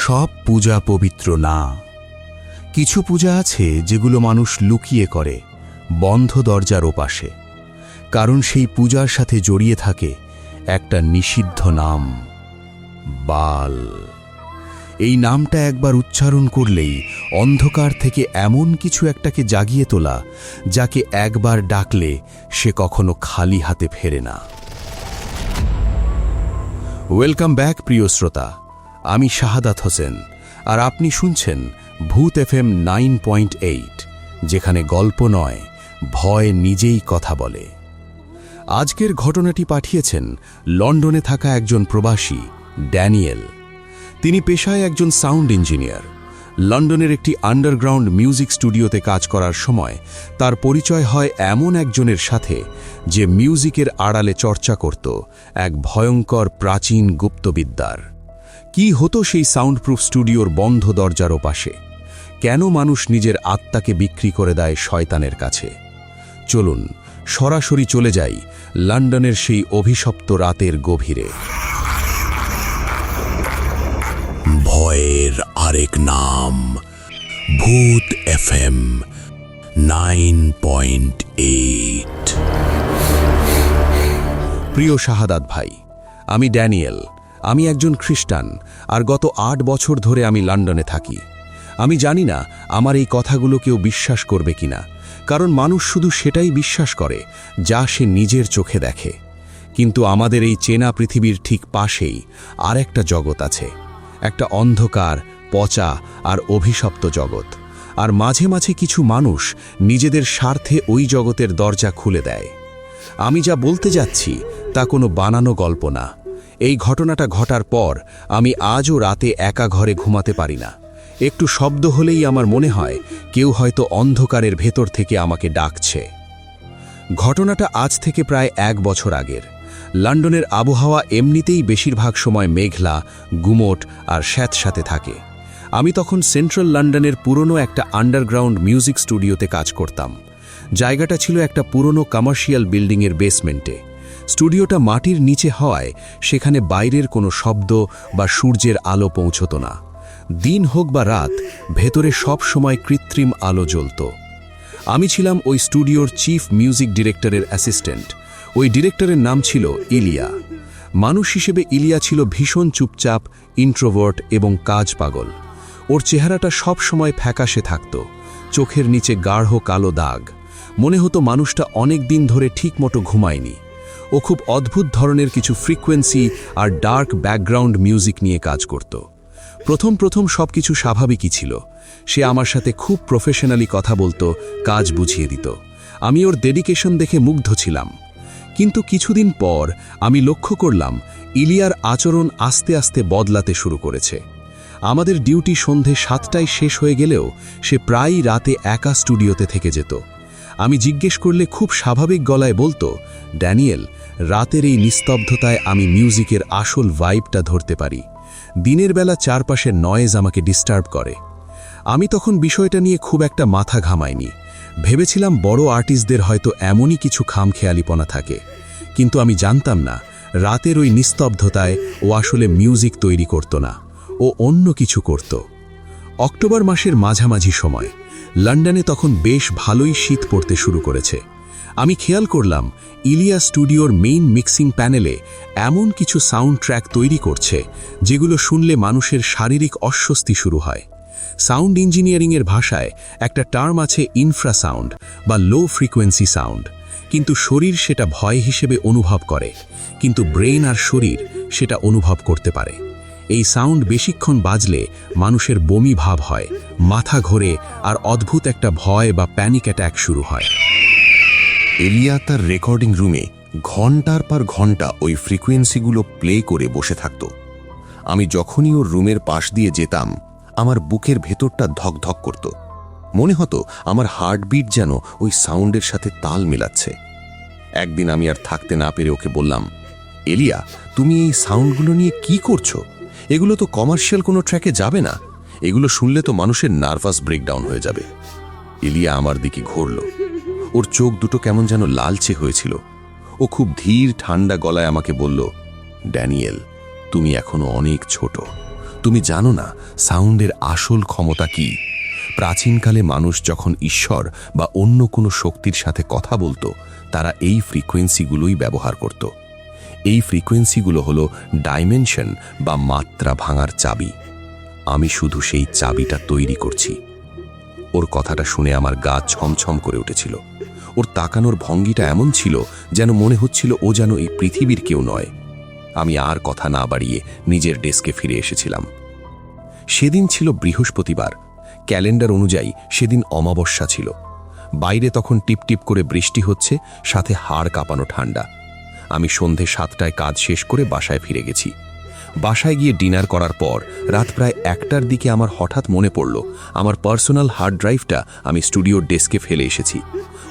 সব পূজা পবিত্র না। কিছু পূজা আছে যেগুলো মানুষ লুকিয়ে করে, বন্ধ দরজার ওপাশে, কারণ সেই পূজার সাথে জড়িয়ে থাকে একটা নিষিদ্ধ নাম, বাল। এই নামটা একবার উচ্চারণ করলেই অন্ধকার থেকে এমন কিছু একটাকে জাগিয়ে তোলা, যাকে একবার ডাকলে সে কখনো খালি হাতে ফেরে না। ওয়েলকাম ব্যাক প্রিয় শ্রোতা, আমি শাহাদাত হোসেন, আর আপনি শুনছেন ভূত FM 9.8, যেখানে গল্প নয়, ভয় নিজেই কথা বলে। আজকের ঘটনাটি পাঠিয়েছেন লন্ডনে থাকা একজন প্রবাসী, ড্যানিয়েল। তিনি পেশায় একজন সাউন্ড ইঞ্জিনিয়ার। লন্ডনের একটি আন্ডারগ্রাউন্ড মিউজিক স্টুডিওতে কাজ করার সময় তার পরিচয় হয় এমন একজনের সাথে, যে মিউজিকের আড়ালে চর্চা করত এক ভয়ঙ্কর প্রাচীন গুপ্তবিদ্যার। কি হতো সেই সাউন্ডপ্রুফ স্টুডিওর বন্ধ দরজার ওপাশে? কেন মানুষ নিজের আত্মাকে বিক্রি করে দেয় শয়তানের কাছে? চলুন সরাসরি চলে যাই লন্ডনের সেই অভিশপ্ত রাতের গভীরে। ভয়ের আরেক নাম, ভূত FM 9.8। প্রিয় শাহাদাত ভাই, আমি ড্যানিয়েল। আমি একজন খ্রিস্টান, আর গত 8 বছর ধরে আমি লন্ডনে থাকি। আমি জানি না আমার এই কথাগুলো কেউ বিশ্বাস করবে কিনা, কারণ মানুষ শুধু সেটাই বিশ্বাস করে যা সে নিজের চোখে দেখে। কিন্তু আমাদের এই চেনা পৃথিবীর ঠিক পাশেই আর একটা জগৎ আছে, একটা অন্ধকার, পচা আর অভিশপ্ত জগৎ। আর মাঝে মাঝে কিছু মানুষ নিজেদের স্বার্থে ওই জগতের দরজা খুলে দেয়। আমি যা বলতে যাচ্ছি তা কোনো বানানো গল্প না। এই ঘটনাটা ঘটার পর আমি আজও রাতে একা ঘরে ঘুমাতে পারি না। একটু শব্দ হলেই আমার মনে হয় কেউ হয়তো অন্ধকারের ভেতর থেকে আমাকে ডাকছে। ঘটনাটা আজ থেকে প্রায় 1 বছর আগের। লন্ডনের আবহাওয়া এমনিতেই বেশিরভাগ সময় মেঘলা, গুমোট আর স্যাঁতস্যাঁতে থাকে। আমি তখন সেন্ট্রাল লন্ডনের পুরনো একটা আন্ডারগ্রাউন্ড মিউজিক স্টুডিওতে কাজ করতাম। জায়গাটা ছিল একটা পুরনো কমার্শিয়াল বিল্ডিংয়ের বেসমেন্টে। স্টুডিওটা মাটির নিচে হওয়ায় সেখানে বাইরের কোনো শব্দ বা সূর্যের আলো পৌঁছত না। দিন হোক বা রাত, ভেতরে সব সময় কৃত্রিম আলো জ্বলত। আমি ছিলাম ওই স্টুডিওর চিফ মিউজিক ডিরেক্টরের অ্যাসিস্ট্যান্ট। ওই ডিরেক্টরের নাম ছিল ইলিয়া। মানুষ হিসেবে ইলিয়া ছিল ভীষণ চুপচাপ, ইন্ট্রোভার্ট এবং কাজ পাগল। ওর চেহারাটা সব সময় ফ্যাকাশে থাকত, চোখের নিচে গাঢ় কালো দাগ। মনে হতো মানুষটা অনেক দিন ধরে ঠিকমতো ঘুমায়নি। ও খুব অদ্ভুত ধরনের কিছু ফ্রিকোয়েন্সি আর ডার্ক ব্যাকগ্রাউন্ড মিউজিক নিয়ে কাজ করত। প্রথম সবকিছু স্বাভাবিকই ছিল। সে আমার সাথে খুব প্রফেশনালি কথা বলতো, কাজ বুঝিয়ে দিত। আমি ওর ডেডিকেশন দেখে মুগ্ধ ছিলাম। কিন্তু কিছুদিন পর আমি লক্ষ্য করলাম ইলিয়ার আচরণ আস্তে আস্তে বদলাতে শুরু করেছে। আমাদের ডিউটি সন্ধে 7টায় শেষ হয়ে গেলেও সে প্রায়ই রাতে একা স্টুডিওতে থেকে যেত। আমি জিজ্ঞেস করলে খুব স্বাভাবিক গলায় বলতো, ড্যানিয়েল, রাতের এই নিস্তব্ধতায় আমি মিউজিকের আসল ভাইবটা ধরতে পারি। দিনের বেলা চারপাশের নয়েজ আমাকে ডিস্টার্ব করে। আমি তখন বিষয়টা নিয়ে খুব একটা মাথা ঘামাইনি। ভেবেছিলাম বড় আর্টিস্টদের হয়তো এমনই কিছু খামখেয়ালিপনা থাকে। কিন্তু আমি জানতাম না, রাতের ওই নিস্তব্ধতায় ও আসলে মিউজিক তৈরি করত না, ও অন্য কিছু করত। অক্টোবর মাসের মাঝামাঝি সময়। লন্ডনে তখন বেশ ভালোই শীত পড়তে শুরু করেছে। আমি খেয়াল করলাম ইলিয়া স্টুডিওর মেইন মিক্সিং প্যানেলে এমন কিছু সাউন্ড ট্র্যাক তৈরি করছে যেগুলো শুনলে মানুষের শারীরিক অস্বস্তি শুরু হয়। সাউন্ড ইঞ্জিনিয়ারিংয়ের ভাষায় একটা টার্ম আছে, ইনফ্রাসাউন্ড বা লো ফ্রিকোয়েন্সি সাউন্ড। কিন্তু শরীর সেটা ভয় হিসেবে অনুভব করে, কিন্তু ব্রেন আর শরীর সেটা অনুভব করতে পারে। এই সাউন্ড বেশিক্ষণ বাজলে মানুষের বমি ভাব হয়, মাথা ঘোরে আর অদ্ভুত একটা ভয় বা প্যানিক অ্যাট্যাক শুরু হয়। এলিয়া তার রেকর্ডিং রুমে ঘন্টার পর ঘন্টা ওই ফ্রিকোয়েন্সিগুলো প্লে করে বসে থাকত। আমি যখনই ওর রুমের পাশ দিয়ে যেতাম, আমার বুকের ভেতরটা ধকধক করত। মনে হতো আমার হার্টবিট যেন ওই সাউন্ডের সাথে তাল মেলাচ্ছে। একদিন আমি আর থাকতে না পেরে ওকে বললাম, এলিয়া, তুমি এই সাউন্ডগুলো নিয়ে কি করছো? এগুলো তো কমার্শিয়াল কোনো ট্র্যাকে যাবে না। এগুলো শুনলে তো মানুষের নার্ভাস ব্রেকডাউন হয়ে যাবে। এলিয়া আমার দিকে ঘুরল। ওর চোখ দুটো কেমন যেন লালচে হয়েছিল। ও খুব ধীর ঠান্ডা গলায় আমাকে বলল, ড্যানিয়েল, তুমি এখনো অনেক ছোট। তুমি জানো না সাউন্ডের আসল ক্ষমতা কি? প্রাচীনকালে মানুষ যখন ঈশ্বর বা অন্য কোনো শক্তির সাথে কথা বলতো, তারা এই ফ্রিকোয়েন্সিগুলোই ব্যবহার করত। এই ফ্রিকোয়েন্সিগুলো হলো ডাইমেনশন বা মাত্রা ভাঙার চাবি। আমি শুধু সেই চাবিটা তৈরি করছি। ওর কথাটা শুনে আমার গা ছমছম করে উঠেছিল। ওর তাকানোর ভঙ্গিটা এমন ছিল যেন মনে হচ্ছিল ও যেন এই পৃথিবীর কেউ নয়। আমি আর কথা না বাড়িয়ে নিজের ডেস্কে ফিরে এসেছিলাম। সেদিন ছিল বৃহস্পতিবার। ক্যালেন্ডার অনুযায়ী সেদিন অমাবস্যা ছিল। বাইরে তখন টিপটিপ করে বৃষ্টি হচ্ছে, সাথে হাড় কাঁপানো ঠান্ডা। আমি সন্ধে 7টায় কাজ শেষ করে বাসায় ফিরে গেছি। বাসায় গিয়ে ডিনার করার পর রাত প্রায় 1টার দিকে আমার হঠাৎ মনে পড়ল আমার পার্সোনাল হার্ড ড্রাইভটা আমি স্টুডিওর ডেস্কে ফেলে এসেছি।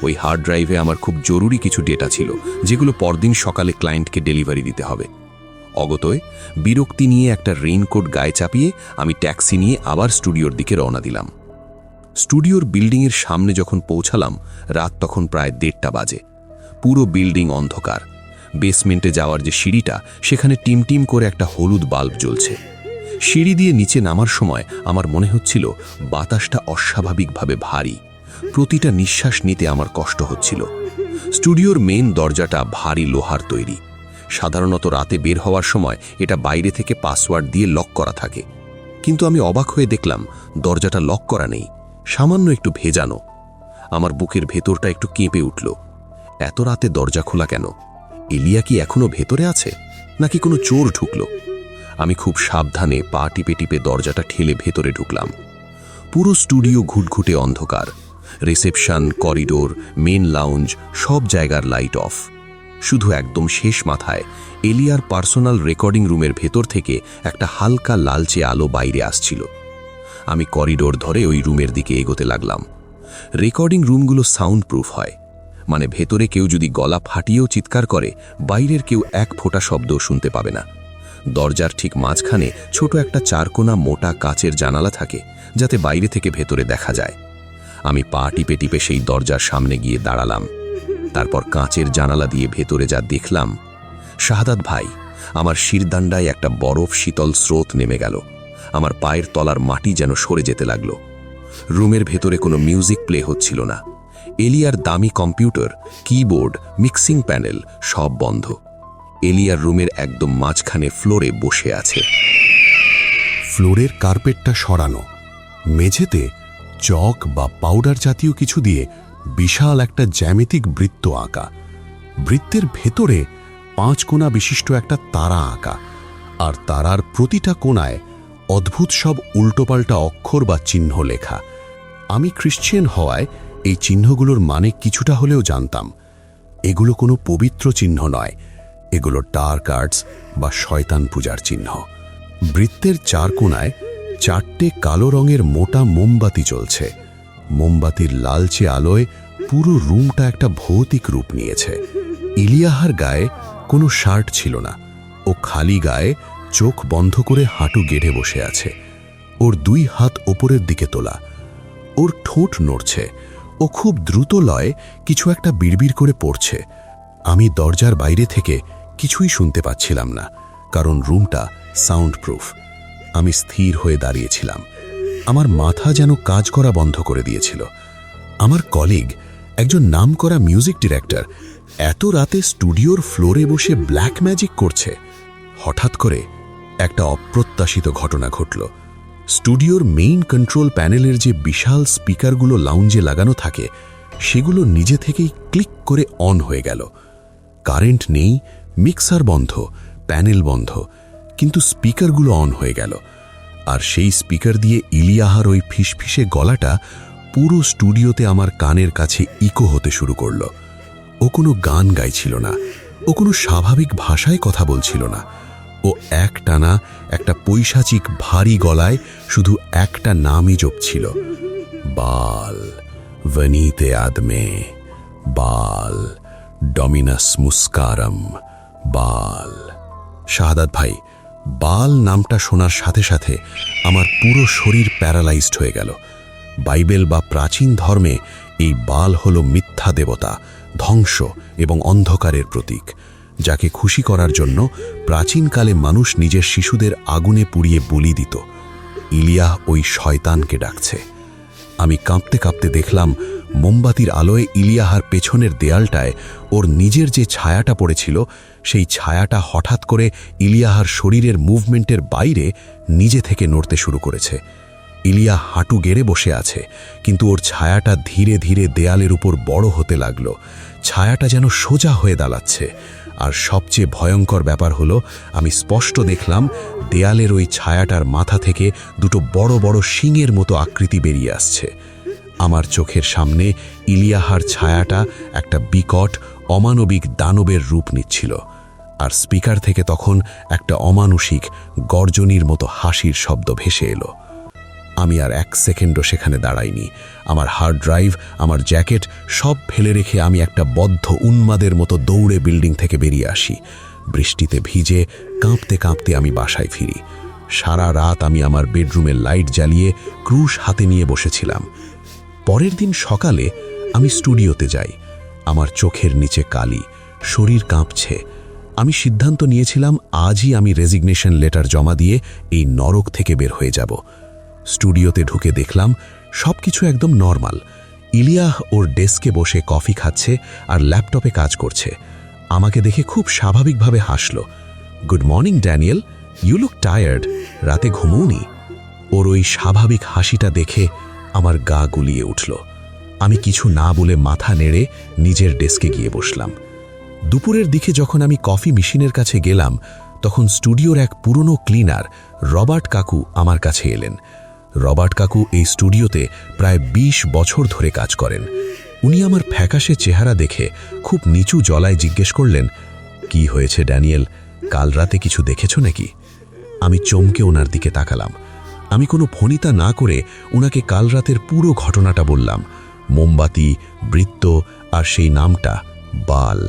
ওই হার্ড ড্রাইভে আমার খুব জরুরি কিছু ডেটা ছিল, যেগুলো পরদিন সকালে ক্লায়েন্টকে ডেলিভারি দিতে হবে। অগতয় বিরক্তি নিয়ে একটা রেইনকোট গায়ে চাপিয়ে আমি ট্যাক্সি নিয়ে আবার স্টুডিওর দিকে রওনা দিলাম। স্টুডিওর বিল্ডিংয়ের সামনে যখন পৌঁছালাম, রাত তখন প্রায় 1:30 বাজে। পুরো বিল্ডিং অন্ধকার। বেসমেন্টে যাওয়ার যে সিঁড়িটা, সেখানে টিমটিম করে একটা হলুদ বাল্ব জ্বলছে। সিঁড়ি দিয়ে নিচে নামার সময় আমার মনে হচ্ছিল বাতাসটা অস্বাভাবিকভাবে ভারী। প্রতিটা নিঃশ্বাস নিতে আমার কষ্ট হচ্ছিল। স্টুডিওর মেইন দরজাটা ভারী লোহার তৈরি। সাধারণত রাতে বের হওয়ার সময় এটা বাইরে থেকে পাসওয়ার্ড দিয়ে লক করা থাকে, কিন্তু আমি অবাক হয়ে দেখলাম দরজাটা লক করা নেই, সামান্য একটু ভেজানো। আমার বুকের ভেতরটা একটু কেঁপে উঠল। এত রাতে দরজা খোলা কেন? এলিয়া কি এখনো ভেতরে আছে, নাকি কোনো চোর ঢুকল? আমি খুব সাবধানে পা টিপে টিপে দরজাটা ঠেলে ভেতরে ঢুকলাম। পুরো স্টুডিও ঘুটঘুটে অন্ধকার। রিসেপশন, করিডোর, মেন লাউঞ্জ সব জায়গার লাইট অফ। শুধু একদম শেষ মাথায় এলিয়ার পার্সোনাল রেকর্ডিং রুমের ভেতর থেকে একটা হালকা লালচে আলো বাইরে আসছিল। আমি করিডোর ধরে ওই রুমের দিকে এগোতে লাগলাম। রেকর্ডিং রুমগুলো সাউন্ড প্রুফ হয়, মানে ভেতরে কেউ যদি গলা ফাটিয়েও চিৎকার করে, বাইরের কেউ এক ফোঁটা শব্দও শুনতে পাবে না। দরজার ঠিক মাঝখানে ছোট একটা 4 কোণা মোটা কাচের জানালা থাকে, যাতে বাইরে থেকে ভেতরে দেখা যায়। আমি পা টিপে টিপে সেই দরজার সামনে গিয়ে দাঁড়ালাম। তারপর কাঁচের জানালা দিয়ে ভেতরে যা দেখলাম, শাহাদাত ভাই, আমার শিরদান্ডায় একটা বরফ শীতল স্রোত নেমে গেল। আমার পায়ের তলার মাটি যেন সরে যেতে লাগলো। রুমের ভেতরে কোনো মিউজিক প্লে হচ্ছিল না। এলিয়ার দামি কম্পিউটার, কিবোর্ড, মিক্সিং প্যানেল সব বন্ধ। এলিয়ার রুমের একদম মাঝখানে ফ্লোরে বসে আছে। ফ্লোরের কার্পেটটা সরানো, মেঝেতে চক বা পাউডার জাতীয় কিছু দিয়ে বিশাল একটা জ্যামিতিক বৃত্ত আঁকা। বৃত্তের ভেতরে 5 কোণা বিশিষ্ট একটা তারা আঁকা, আর তারার প্রতিটা কোণায় অদ্ভুত সব উল্টোপাল্টা অক্ষর বা চিহ্ন লেখা। আমি খ্রিশ্চান হওয়ায় এই চিহ্নগুলোর মানে কিছুটা হলেও জানতাম। এগুলো কোনো পবিত্র চিহ্ন নয়, এগুলো ডার্ক আর্টস বা শয়তান পূজার চিহ্ন। বৃত্তের 4 কোণায় 4টে কালো রঙের মোটা মোমবাতি জ্বলছে। মোমবাতির লালচে আলোয় পুরো রুমটা একটা ভৌতিক রূপ নিয়েছে। ইলিয়াহার গায়ে কোনো শার্ট ছিল না। ও খালি গায়ে চোখ বন্ধ করে হাঁটু গেড়ে বসে আছে। ওর 2 হাত ওপরের দিকে তোলা। ওর ঠোঁট নড়ছে। ও খুব দ্রুত লয়ে কিছু একটা বিড়বিড় করে পড়ছে। আমি দরজার বাইরে থেকে কিছুই শুনতে পাচ্ছিলাম না, কারণ রুমটা সাউন্ড প্রুফ। আমি স্থির হয়ে দাঁড়িয়েছিলাম। আমার মাথা যেন কাজ করা বন্ধ করে দিয়েছিল। আমার কলিগ, একজন নামকরা মিউজিক ডিরেক্টর, এত রাতে স্টুডিওর ফ্লোরে বসে ব্ল্যাক ম্যাজিক করছে। হঠাৎ করে একটা অপ্রত্যাশিত ঘটনা ঘটল। স্টুডিওর মেইন কন্ট্রোল প্যানেলের যে বিশাল স্পিকারগুলো লাউঞ্জে লাগানো থাকে, সেগুলো নিজে থেকেই ক্লিক করে অন হয়ে গেল। কারেন্ট নেই, মিক্সার বন্ধ, প্যানেল বন্ধ, কিন্তু স্পিকারগুলো অন হয়ে গেল। আর সেই স্পিকার দিয়ে ইলিয়াহার ওই ফিসফিসে গলাটা পুরো স্টুডিওতে আমার কানের কাছে ইকো হতে শুরু করল। ও কোনো গান গাইছিল না, ও কোনো স্বাভাবিক ভাষায় কথা বলছিল না। ও একটানা একটা পৈশাচিক ভারী গলায় শুধু একটা নামই জপছিল, বাল ভনিতে আদমে, বাল ডমিনাস মুস্কারম, বাল। শাহাদাত ভাই, বাল নামটা শোনার সাথে সাথে আমার পুরো শরীর প্যারালাইজড হয়ে গেল। বাইবেল বা প্রাচীন ধর্মে এই বাল হলো মিথ্যা দেবতা, ধ্বংস এবং অন্ধকারের প্রতীক। যাকে খুশি করার জন্য প্রাচীনকালে মানুষ নিজের শিশুদের আগুনে পুড়িয়ে বলি দিত। ইলিয়াহ ওই শয়তানকে ডাকছে। আমি কাঁপতে কাঁপতে দেখলাম মোমবাতির আলোয় ইলিয়াহার পেছনের দেয়ালটায় ওর নিজের যে ছায়াটা পড়েছিল, সেই ছায়াটা হঠাৎ করে ইলিয়াহার শরীরের মুভমেন্টের বাইরে নিজে থেকে নড়তে শুরু করেছে। ইলিয়াহ হাঁটু গেড়ে বসে আছে, কিন্তু ওর ছায়াটা ধীরে ধীরে দেয়ালের উপর বড় হতে লাগলো। ছায়াটা যেন সোজা হয়ে দাঁড়াচ্ছে। আর সবচেয়ে ভয়ঙ্কর ব্যাপার হলো, আমি স্পষ্ট দেখলাম দেয়ালের ওই ছায়াটার মাথা থেকে দুটো বড় বড় শিংয়ের মতো আকৃতি বেরিয়ে আসছে। আমার চোখের সামনে ইলিয়াহার ছায়াটা একটা বিকট অমানবিক দানবের রূপ নিচ্ছিল। আর স্পিকার থেকে তখন একটা অমানুষিক গর্জনীর মতো হাসির শব্দ ভেসে এলো। আমি আর 1 সেকেন্ডও সেখানে দাঁড়াইনি। আমার হার্ড ড্রাইভ, আমার জ্যাকেট সব ফেলে রেখে আমি একটা বদ্ধ উন্মাদের মতো দৌড়ে বিল্ডিং থেকে বেরিয়ে আসি। বৃষ্টিতে ভিজে কাঁপতে কাঁপতে আমি বাসায় ফিরি। সারা রাত আমি আমার বেডরুমের লাইট জ্বালিয়ে ক্রুশ হাতে নিয়ে বসেছিলাম। পরের দিন সকালে আমি স্টুডিওতে যাই। আমার চোখের নিচে কালি, শরীর কাঁপছে। আমি সিদ্ধান্ত নিয়েছিলাম আজই আমি রেজিগনেশন লেটার জমা দিয়ে এই নরক থেকে বের হয়ে যাব। স্টুডিওতে ঢুকে দেখলাম সবকিছু একদম নর্মাল। ইলিয়াহ ওর ডেস্কে বসে কফি খাচ্ছে আর ল্যাপটপে কাজ করছে। আমাকে দেখে খুব স্বাভাবিকভাবে হাসল। Good morning Daniel, you look tired, রাতে ঘুমোওনি? ওর ওই স্বাভাবিক হাসিটা দেখে আমার গা গুলিয়ে উঠল। আমি কিছু না বলে মাথা নেড়ে নিজের ডেস্কে গিয়ে বসলাম। দুপুরের দিকে যখন আমি কফি মেশিনের কাছে গেলাম, তখন স্টুডিওর এক পুরনো ক্লিনার রবার্ট কাকু আমার কাছে এলেন। রবার্ট কাকু এই স্টুডিওতে প্রায় 20 বছর ধরে কাজ করেন। উনি আমার ফ্যাকাশে চেহারা দেখে খুব নিচু গলায় জিজ্ঞেস করলেন, কি হয়েছে ড্যানিয়েল, কাল রাতে কিছু দেখেছো নাকি? আমি চমকে ওনার দিকে তাকালাম। আমি কোনো ফণিতা না করে ওনাকে কাল রাতের পুরো ঘটনাটা বললাম। মোমবাতি, বৃত্ত আর সেই নামটা বাল।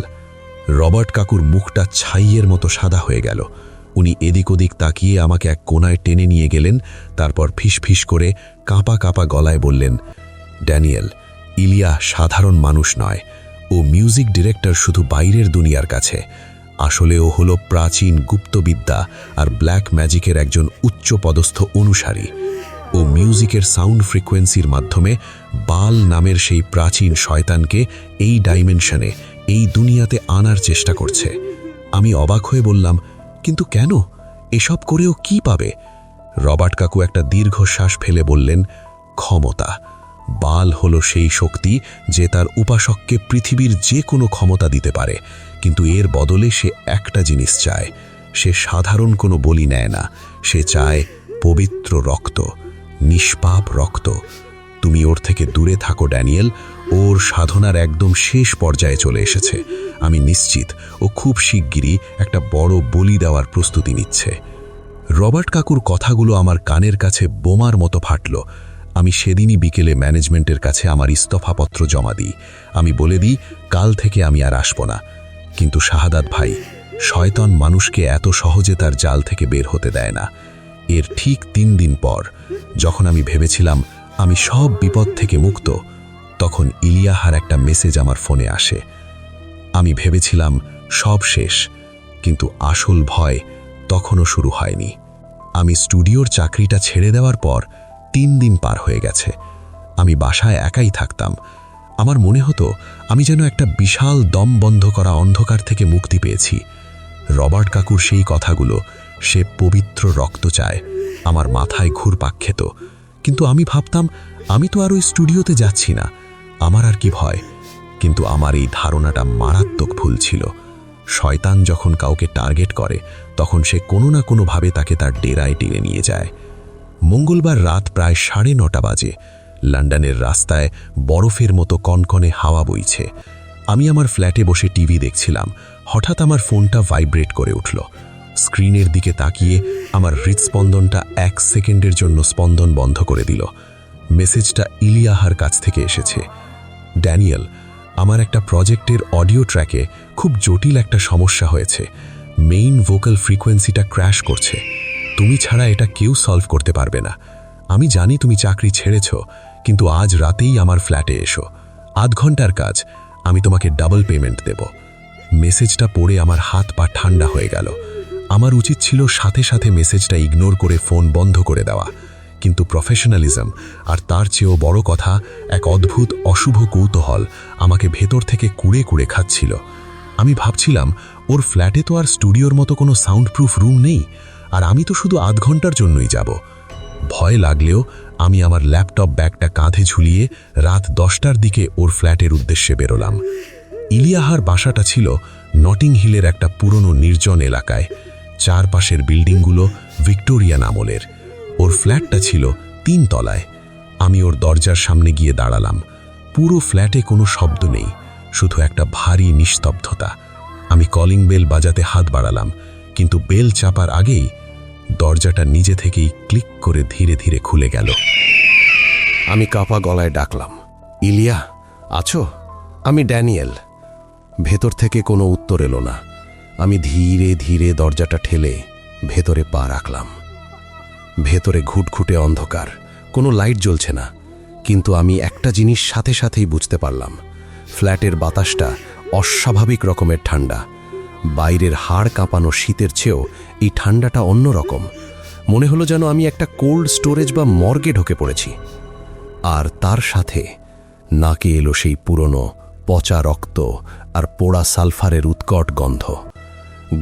রবার্ট কাকুর মুখটা ছাইয়ের মতো সাদা হয়ে গেল। উনি এদিক ওদিক তাকিয়ে আমাকে এক কোণায় টেনে নিয়ে গেলেন। তারপর ফিসফিস করে কাঁপা কাঁপা গলায় বললেন, ড্যানিয়েল, ইলিয়াহ সাধারণ মানুষ নয়। ও মিউজিক ডিরেক্টর শুধু বাইরের দুনিয়ার কাছে। আসলে ও হলো প্রাচীন গুপ্তবিদ্যা আর ব্ল্যাক ম্যাজিকের একজন উচ্চপদস্থ অনুসারী। ও মিউজিকের সাউন্ড ফ্রিকোয়েন্সির মাধ্যমে বাল নামের সেই প্রাচীন শয়তানকে এই ডাইমেনশনে, এই দুনিয়াতে আনার চেষ্টা করছে। আমি অবাক হয়ে বললাম, কিন্তু কেন? এসব করেও কি পাবে? রবার্ট কাকু একটা দীর্ঘশ্বাস ফেলে বললেন, ক্ষমতা। বাল হলো সেই শক্তি যে তার উপাসককে পৃথিবীর যে কোনো ক্ষমতা দিতে পারে, কিন্তু এর বদলে সে একটা জিনিস চায়। সে সাধারণ কোনো বলি নেয় না, সে চায় পবিত্র রক্ত, নিষ্পাপ রক্ত। তুমি ওর থেকে দূরে থাকো ড্যানিয়েল। ওর সাধনার একদম শেষ পর্যায়ে চলে এসেছে। আমি নিশ্চিত ও খুব শিগগিরই একটা বড় বলি দেওয়ার প্রস্তুতি নিচ্ছে। রবার্ট কাকুর কথাগুলো আমার কানের কাছে বোমার মতো ফাটল। আমি সেদিনই বিকেলে ম্যানেজমেন্টের কাছে আমার ইস্তফাপত্র জমা দিই। আমি বলে দিই, কাল থেকে আমি আর আসব না। কিন্তু শাহাদাত ভাই, শয়তান মানুষকে এত সহজে তার জাল থেকে বের হতে দেয় না। এর ঠিক 3 দিন পর, যখন আমি ভেবেছিলাম আমি সব বিপদ থেকে মুক্ত, তখন ইলিয়াহার একটা মেসেজ আমার ফোনে আসে। আমি ভেবেছিলাম সব শেষ, কিন্তু আসল ভয় তখনও শুরু হয়নি। আমি স্টুডিওর চাকরিটা ছেড়ে দেওয়ার পর 3 দিন পার হয়ে গেছে। আমি বাসায় একাই থাকতাম। আমার মনে হতো আমি যেন একটা বিশাল দম বন্ধ করা অন্ধকার থেকে মুক্তি পেয়েছি। রবার্ট কাকুর সেই কথাগুলো, সে পবিত্র রক্ত চায়, আমার মাথায় ঘুরপাক খেত। কিন্তু আমি ভাবতাম, আমি তো আর ওই স্টুডিওতে যাচ্ছি না, আমার আর কি ভয়? কিন্তু আমার এই ধারণাটা মারাত্মক ভুল ছিল। শয়তান যখন কাউকে টার্গেট করে, তখন সে কোনো না কোনোভাবে তাকে তার ডেরায় টেনে নিয়ে যায়। মঙ্গলবার রাত প্রায় 9:30 বাজে। লন্ডনের রাস্তায় বরফের মতো কনকনে হাওয়া বইছে। আমি আমার ফ্ল্যাটে বসে টিভি দেখছিলাম। হঠাৎ আমার ফোনটা ভাইব্রেট করে উঠল। স্ক্রিনের দিকে তাকিয়ে আমার হৃৎস্পন্দনটা 1 সেকেন্ডের জন্য স্পন্দন বন্ধ করে দিল। মেসেজটা ইলিয়াহার কাছ থেকে এসেছে। ড্যানিয়েল, আমার একটা প্রজেক্টের অডিও ট্র্যাকে খুব জটিল একটা সমস্যা হয়েছে। মেইন ভোকাল ফ্রিকোয়েন্সিটা ক্র্যাশ করছে। তুমি ছাড়া এটা কেউ সলভ করতে পারবে না। আমি জানি তুমি চাকরি ছেড়েছ, কিন্তু আজ রাতেই আমার ফ্ল্যাটে এসো। 8 ঘন্টার কাজ, আমি তোমাকে ডাবল পেমেন্ট দেব। মেসেজটা পড়ে আমার হাত পা ঠান্ডা হয়ে গেল। আমার উচিত ছিল সাথে সাথে মেসেজটা ইগনোর করে ফোন বন্ধ করে দেওয়া, কিন্তু প্রফেশনালিজম আর তার চেয়েও বড় কথা এক অদ্ভুত অশুভ কৌতূহল আমাকে ভেতর থেকে কুড়ে কুড়ে খাচ্ছিল। আমি ভাবছিলাম, ওর ফ্ল্যাটে তো আর স্টুডিওর মতো কোনো সাউন্ড প্রুফ রুম নেই, আর আমি তো শুধু আধ ঘন্টার জন্যই যাব। ভয় লাগলেও আমি আমার ল্যাপটপ ব্যাগটা কাঁধে ঝুলিয়ে রাত 10টার দিকে ওর ফ্ল্যাটের উদ্দেশ্যে বেরোলাম। ইলিয়াহার বাসাটা ছিল নটিং হিলের একটা পুরনো নির্জন এলাকায়। চারপাশের বিল্ডিংগুলো ভিক্টোরিয়ান আমলের। ওর ফ্ল্যাটটা ছিল 3 তলায়। আমি ওর দরজার সামনে গিয়ে দাঁড়ালাম। পুরো ফ্ল্যাটে কোনো শব্দ নেই, শুধু একটা ভারী নিস্তব্ধতা। আমি কলিং বেল বাজাতে হাত বাড়ালাম, কিন্তু বেল চাপার আগেই দরজাটা নিজে থেকেই ক্লিক করে ধীরে ধীরে খুলে গেল। আমি কাঁপা গলায় ডাকলাম, ইলিয়া, আছো? আমি ড্যানিয়েল। ভেতর থেকে কোনো উত্তর এলো না। আমি ধীরে ধীরে দরজাটা ঠেলে ভেতরে পা রাখলাম। ভেতরে ঘুটঘুটে অন্ধকার, কোনো লাইট জ্বলছে না, কিন্তু আমি একটা জিনিস সাথে সাথেই বুঝতে পারলাম। ফ্ল্যাটের বাতাসটা অস্বাভাবিক রকমের ঠান্ডা। বাইরের হাড় কাঁপানো শীতের চেয়েও এই ঠান্ডাটা অন্যরকম। মনে হলো যেন আমি একটা কোল্ড স্টোরেজ বা মর্গে ঢুকে পড়েছি। আর তার সাথে নাকে এলো সেই পুরনো পচা রক্ত আর পোড়া সালফারের উৎকট গন্ধ।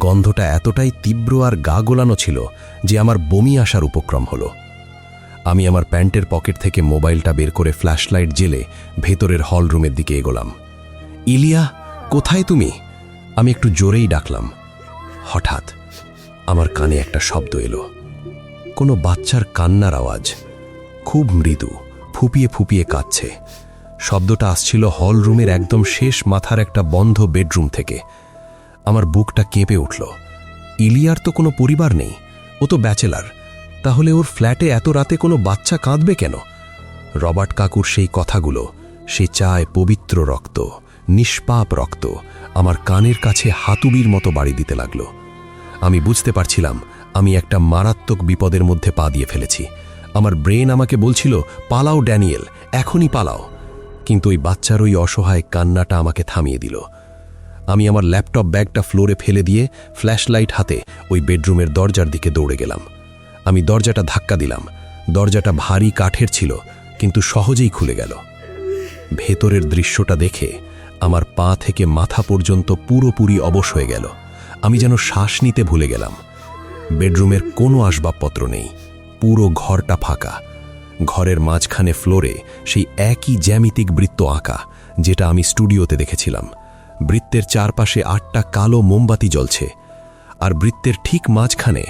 গন্ধটা এতটাই তীব্র আর গা গোলানো ছিল যে আমার বমি আসার উপক্রম হলো। আমি আমার প্যান্টের পকেট থেকে মোবাইলটা বের করে ফ্ল্যাশলাইট জ্বেলে ভেতরের হল রুমের দিকে এগোলাম। ইলিয়া, কোথায় তুমি? আমি একটু জোরেই ডাকলাম। হঠাৎ আমার কানে একটা শব্দ এলো, কোনো বাচ্চার কান্নার আওয়াজ, খুব মৃদু, ফুপিয়ে ফুপিয়ে কাঁদছে। শব্দটা আসছিল হল রুমের একদম শেষ মাথার একটা বন্ধ বেডরুম থেকে। আমার বুকটা কেঁপে উঠল। ইলিয়ার তো কোনো পরিবার নেই, ও তো ব্যাচেলার। তাহলে ওর ফ্ল্যাটে এত রাতে কোনো বাচ্চা কাঁদবে কেন? রবার্ট কাকুর সেই কথাগুলো, সে চায় পবিত্র রক্ত, নিষ্পাপ রক্ত, আমার কানের কাছে হাতুড়ির মতো বাড়ি দিতে লাগলো। আমি বুঝতে পারছিলাম আমি একটা মারাত্মক বিপদের মধ্যে পা দিয়ে ফেলেছি। আমার ব্রেন আমাকে বলছিল, পালাও ড্যানিয়েল, এখনই পালাও। কিন্তু ওই বাচ্চার ওই অসহায় কান্নাটা আমাকে থামিয়ে দিল। আমি আমার ল্যাপটপ ব্যাগটা ফ্লোরে ফেলে দিয়ে ফ্ল্যাশলাইট হাতে ওই বেডরুমের দরজার দিকে দৌড়ে গেলাম। আমি দরজাটা ধাক্কা দিলাম। দরজাটা ভারী কাঠের ছিল, কিন্তু সহজেই খুলে গেল। ভেতরের দৃশ্যটা দেখে আমার পা থেকে মাথা পর্যন্ত পুরোপুরি অবশ হয়ে গেল। আমি যেন শ্বাস নিতে ভুলে গেলাম। বেডরুমের কোনো আসবাবপত্র নেই, পুরো ঘরটা ফাঁকা। ঘরের মাঝখানে ফ্লোরে সেই একই জ্যামিতিক বৃত্ত আঁকা যেটা আমি স্টুডিওতে দেখেছিলাম। বৃত্তের চারপাশে 8টা কালো মোমবাতি জ্বলছে, আর বৃত্তের ঠিক মাঝখানে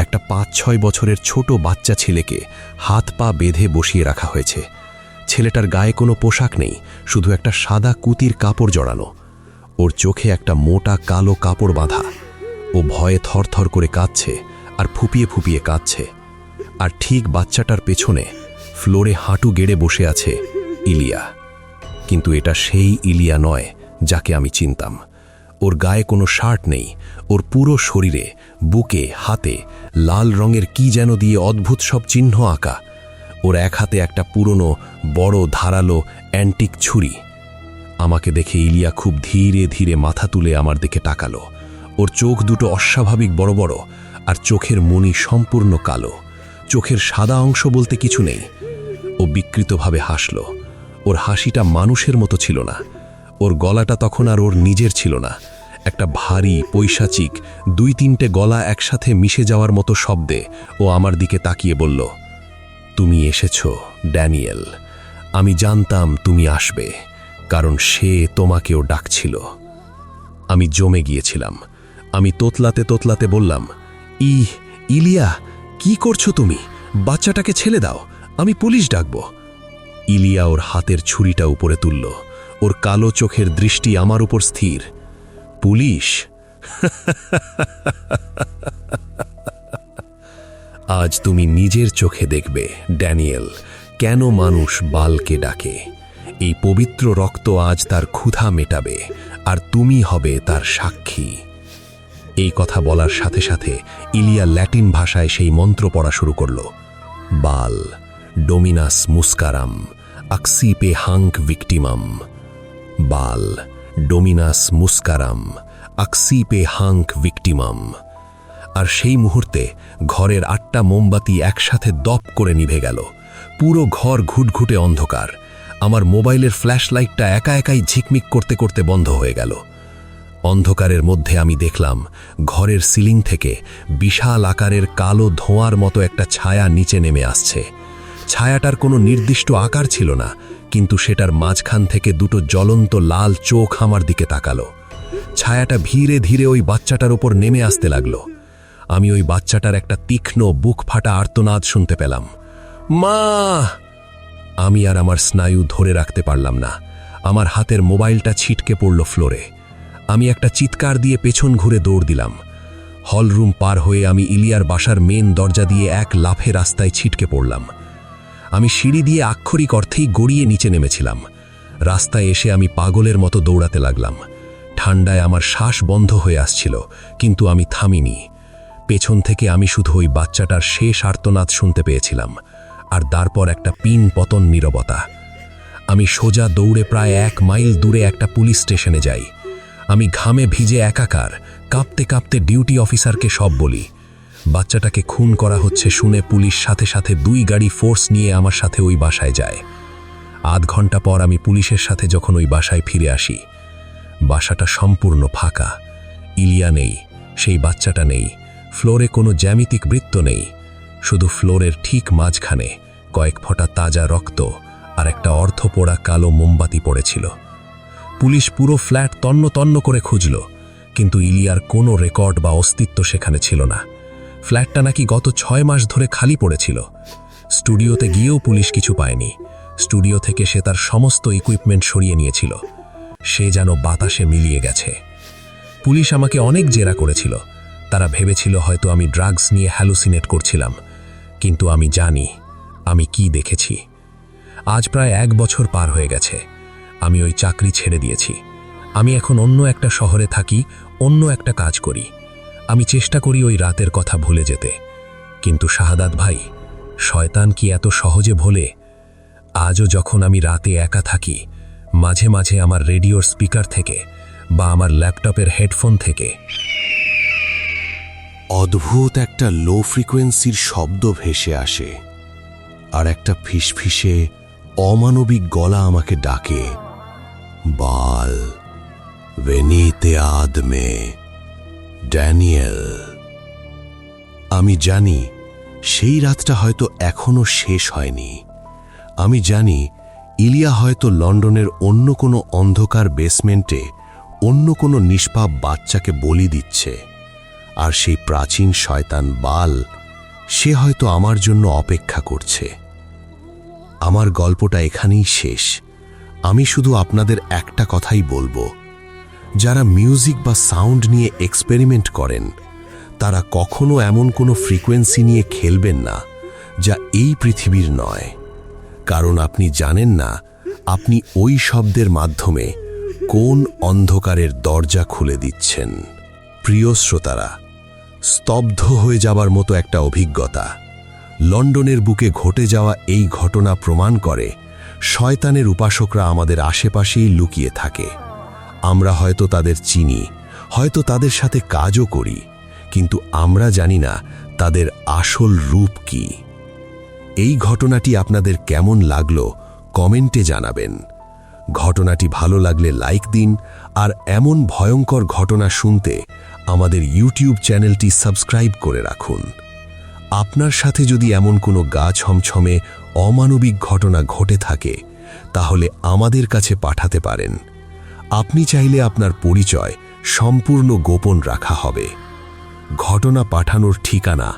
একটা 5-6 বছরের ছোট বাচ্চা ছেলেকে হাত পা বেঁধে বসিয়ে রাখা হয়েছে। ছেলেটার গায়ে কোনো পোশাক নেই, শুধু একটা সাদা কুতির কাপড় জড়ানো। ওর চোখে একটা মোটা কালো কাপড় বাঁধা। ও ভয়ে থরথর করে কাঁদছে আর ফুপিয়ে ফুপিয়ে কাঁদছে। আর ঠিক বাচ্চাটার পেছনে ফ্লোরে হাঁটু গেড়ে বসে আছে ইলিয়া। কিন্তু এটা সেই ইলিয়া নয় যাকে আমি চিনতাম। ওর গায়ে কোনো শার্ট নেই, ওর পুরো শরীরে, বুকে, হাতে লাল রঙের কি যেন দিয়ে অদ্ভুত সব চিহ্ন আঁকা। ওর এক হাতে একটা পুরনো বড় ধারালো অ্যান্টিক ছুরি। আমাকে দেখে ইলিয়া খুব ধীরে ধীরে মাথা তুলে আমার দিকে তাকালো। ওর চোখ দুটো অস্বাভাবিক বড় বড়, আর চোখের মণি সম্পূর্ণ কালো। চোখের সাদা অংশ বলতে কিছু নেই। ও বিকৃতভাবে হাসল। ওর হাসিটা মানুষের মতো ছিল না। ওর গলাটা তখন আর ওর নিজের ছিল না। একটা ভারী পৈশাচিক 2-3টে গলা একসাথে মিশে যাওয়ার মতো শব্দে ও আমার দিকে তাকিয়ে বলল, তুমি এসেছ ড্যানিয়েল। আমি জানতাম তুমি আসবে, কারণ সে তোমাকেও ডাকছিল। আমি জমে গিয়েছিলাম। আমি তোতলাতে তোতলাতে বললাম, ইলিয়া, কি করছো তুমি? বাচ্চাটাকে ছেড়ে দাও, আমি পুলিশ ডাকব। ইলিয়া ওর হাতের ছুরিটা উপরে তুলল। ওর কালো চোখের দৃষ্টি আমার উপর স্থির। পুলিশ? আজ তুমি নিজের চোখে দেখবে ড্যানিয়েল, কেন মানুষ বালকে ডাকে। এই পবিত্র রক্ত আজ তার ক্ষুধা মেটাবে, আর তুমি হবে তার সাক্ষী। এই কথা বলার সাথে সাথে ইলিয়া ল্যাটিন ভাষায় সেই মন্ত্র পড়া শুরু করল। বাল ডোমিনাস মুস্কারাম আক্সিপে হাঙ্ক ভিক্টিমাম। বাল ডোমিনাস মুস্কারাম আকসিপে হাঙ্ক ভিক্টিমাম। আর সেই মুহূর্তে ঘরের 8টা মোমবাতি একসাথে দপ করে নিভে গেল। পুরো ঘর ঘুটঘুটে অন্ধকার। আমার মোবাইলের ফ্ল্যাশ লাইটটা একা একাই ঝিকমিক করতে করতে বন্ধ হয়ে গেল। অন্ধকারের মধ্যে আমি দেখলাম ঘরের সিলিং থেকে বিশাল আকারের কালো ধোঁয়ার মতো একটা ছায়া নিচে নেমে আসছে। ছায়াটার কোনো নির্দিষ্ট আকার ছিল না, কিন্তু সেটার মাঝখান থেকে দুটো জ্বলন্ত লাল চোখ আমার দিকে তাকালো। ছায়াটা ধীরে ধীরে ওই বাচ্চাটার উপর নেমে আসতে লাগলো। আমি ওই বাচ্চাটার একটা তীক্ষ্ণ বুক ফাটা আর্তনাদ শুনতে পেলাম, মা! আমি আর আমার স্নায়ু ধরে রাখতে পারলাম না। আমার হাতের মোবাইলটা ছিটকে পড়ল ফ্লোরে। আমি একটা চিৎকার দিয়ে পেছন ঘুরে দৌড় দিলাম। হলরুম পার হয়ে আমি ইলিয়ার বাসার মেন দরজা দিয়ে এক লাফে রাস্তায় ছিটকে পড়লাম। আমি সিঁড়ি দিয়ে আক্ষরিক অর্থেই গড়িয়ে নিচে নেমেছিলাম। রাস্তায় এসে আমি পাগলের মতো দৌড়াতে লাগলাম। ঠান্ডায় আমার শ্বাস বন্ধ হয়ে আসছিল, কিন্তু আমি থামিনি। পেছন থেকে আমি শুধু ওই বাচ্চাটার শেষ আর্তনাদ শুনতে পেয়েছিলাম, আর তারপর একটা পিন পতন নীরবতা। আমি সোজা দৌড়ে প্রায় 1 মাইল দূরে একটা পুলিশ স্টেশনে যাই। আমি ঘামে ভিজে একাকার, কাঁপতে কাঁপতে ডিউটি অফিসারকে সব বলি। বাচ্চাটাকে খুন করা হচ্ছে শুনে পুলিশ সাথে সাথে 2 গাড়ি ফোর্স নিয়ে আমার সাথে ওই বাসায় যায়। আধ ঘন্টা পর আমি পুলিশের সাথে যখন ওই বাসায় ফিরে আসি, বাসাটা সম্পূর্ণ ফাঁকা। ইলিয়া নেই, সেই বাচ্চাটা নেই, ফ্লোরে কোনো জ্যামিতিক বৃত্ত নেই। শুধু ফ্লোরের ঠিক মাঝখানে কয়েক ফোঁটা তাজা রক্ত আর একটা অর্ধপোড়া কালো মোমবাতি পড়েছিল। পুলিশ পুরো ফ্ল্যাট তন্ন তন্ন করে খুঁজল, কিন্তু ইলিয়ার কোনো রেকর্ড বা অস্তিত্ব সেখানে ছিল না। ফ্ল্যাটটা নাকি গত 6 মাস ধরে খালি পড়েছিল। স্টুডিওতে গিয়েও পুলিশ কিছু পায়নি। স্টুডিও থেকে সে তার সমস্ত ইকুইপমেন্ট সরিয়ে নিয়েছিল। সে যেন বাতাসে মিলিয়ে গেছে। পুলিশ আমাকে অনেক জেরা করেছিল। তারা ভেবেছিল হয়তো আমি ড্রাগস নিয়ে হ্যালুসিনেট করছিলাম, কিন্তু আমি জানি আমি কি দেখেছি। আজ প্রায় 1 বছর পার হয়ে গেছে। আমি ওই চাকরি ছেড়ে দিয়েছি। আমি এখন অন্য একটা শহরে থাকি, অন্য একটা কাজ করি। আমি চেষ্টা করি ওই রাতের কথা ভুলে যেতে, কিন্তু শাহাদাত ভাই, শয়তান কি এত সহজে ভোলে? আজও যখন আমি রাতে একা থাকি, মাঝে মাঝে আমার রেডিওর স্পিকার থেকে বা আমার ল্যাপটপের হেডফোন থেকে অদ্ভুত একটা লো ফ্রিকোয়েন্সির শব্দ ভেসে আসে, আর একটা ফিসফিসে অমানবিক গলা আমাকে ডাকে, বাল ভেনিতে আদমে ড্যানিয়েল। আমি জানি সেই রাতটা হয়তো এখনো শেষ হয়নি। আমি জানি ইলিয়া হয়তো লন্ডনের অন্য কোনো অন্ধকার বেসমেন্টে অন্য কোনো নিষ্পাপ বাচ্চাকে বলি দিচ্ছে, আর সেই প্রাচীন শয়তান বাল, সে হয়তো আমার জন্য অপেক্ষা করছে। আমার গল্পটা এখানেই শেষ। আমি শুধু আপনাদের একটা কথাই বলবো, যারা মিউজিক বা সাউন্ড নিয়ে এক্সপেরিমেন্ট করেন, তারা কখনো এমন কোনো ফ্রিকোয়েন্সি নিয়ে খেলবেন না যা এই পৃথিবীর নয়, কারণ আপনি জানেন না আপনি ওই শব্দের মাধ্যমে কোন অন্ধকারের দরজা খুলে দিচ্ছেন। প্রিয় শ্রোতারা, স্তব্ধ হয়ে যাবার মতো একটা অভিজ্ঞতা। লন্ডনের বুকে ঘটে যাওয়া এই ঘটনা প্রমাণ করে শয়তানের উপাসকরা আমাদের আশেপাশেই লুকিয়ে থাকে। আমরা হয়তো তাদের চিনি, হয়তো তাদের সাথে কাজও করি, কিন্তু আমরা জানি না তাদের আসল রূপ কি। এই ঘটনাটি আপনাদের কেমন লাগলো কমেন্টে জানাবেন। ঘটনাটি ভালো লাগলে লাইক দিন, আর এমন ভয়ঙ্কর ঘটনা শুনতে আমাদের ইউটিউব চ্যানেলটি সাবস্ক্রাইব করে রাখুন। আপনার সাথে যদি এমন কোনো গা ছমছমে অমানবিক ঘটনা ঘটে থাকে, তাহলে আমাদের কাছে পাঠাতে পারেন। আপনি চাইলে আপনার পরিচয় সম্পূর্ণ গোপন রাখা হবে। ঘটনা পাঠানোর ঠিকানা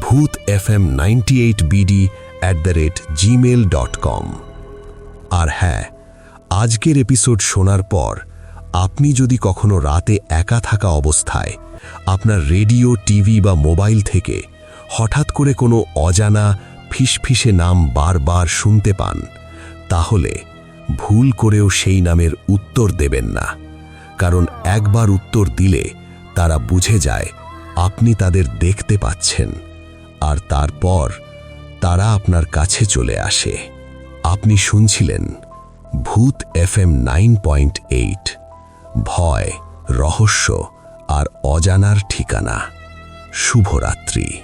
bhutfm98bd@gmail.com। আর হ্যাঁ, আজকের এপিসোড শোনার পর আপনি যদি কখনো রাতে একা থাকা অবস্থায় আপনার রেডিও, টিভি বা মোবাইল থেকে হঠাৎ করে কোনো অজানা ফিসফিসে নাম বারবার শুনতে পান, তাহলে ভুল করেও সেই নামের উত্তর দেবেন না, কারণ একবার উত্তর দিলে তারা বুঝে যায় আপনি তাদের দেখতে পাচ্ছেন, আর তারপর তারা আপনার কাছে চলে আসে। আপনি শুনছিলেন ভূত FM 9.8, ভয় রহস্য আর অজানার ঠিকানা। শুভরাত্রি।